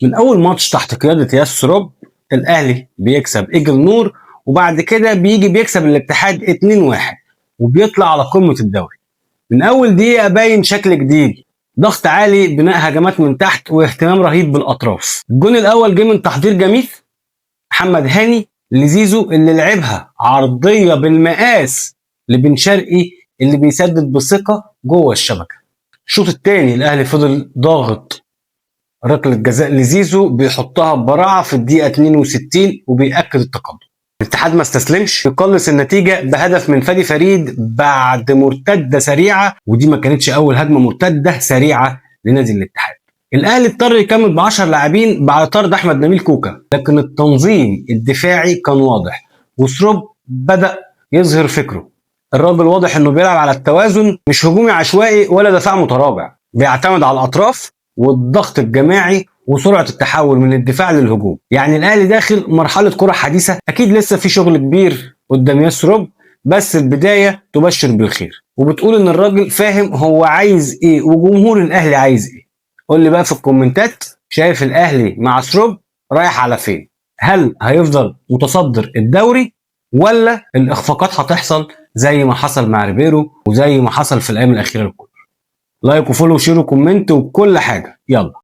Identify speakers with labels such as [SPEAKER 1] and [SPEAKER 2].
[SPEAKER 1] من اول ماتش تحت قياده ياسر روب الاهلي بيكسب ايجل نور، وبعد كده بيجي بيكسب الاتحاد 2-1 وبيطلع على قمه الدوري. من اول دقيقه باين شكل جديد، ضغط عالي، بناء هجمات من تحت، واهتمام رهيب بالاطراف. الجون الاول جه من تحضير جميل محمد هاني لزيزو اللي لعبها عرضيه بالمقاس لبن شرقي اللي بيسدد بثقه جوه الشبكه. الشوط الثاني الاهلي فضل ضاغط، ركله جزاء لزيزو بيحطها ببراعه في الدقيقه 62 وبيأكد التقدم. الاتحاد ما استسلمش، يقلص النتيجه بهدف من فادي فريد بعد مرتده سريعه، ودي ما كانتش اول هجمه مرتده سريعه لنادي الاتحاد. الاهلي اضطر يكمل ب 10 لاعبين بعد طرد احمد نبيل كوكا، لكن التنظيم الدفاعي كان واضح وسروب بدا يظهر فكره. الراجل واضح انه بيلعب على التوازن، مش هجومي عشوائي ولا دفاع متراجع، بيعتمد على الاطراف والضغط الجماعي وسرعه التحول من الدفاع للهجوم. يعني الاهلي داخل مرحله كره حديثه، اكيد لسه في شغل كبير قدام ياسر روب، بس البدايه تبشر بالخير وبتقول ان الراجل فاهم هو عايز ايه وجمهور الاهلي عايز ايه. قول لي بقى في الكومنتات، شايف الاهلي مع سروب رايح على فين؟ هل هيفضل متصدر الدوري ولا الاخفاقات هتحصل زي ما حصل مع ريبيرو وزي ما حصل في الايام الاخيره لكله؟ لايك وفولو وشير وكومنت وكل حاجه، يلا.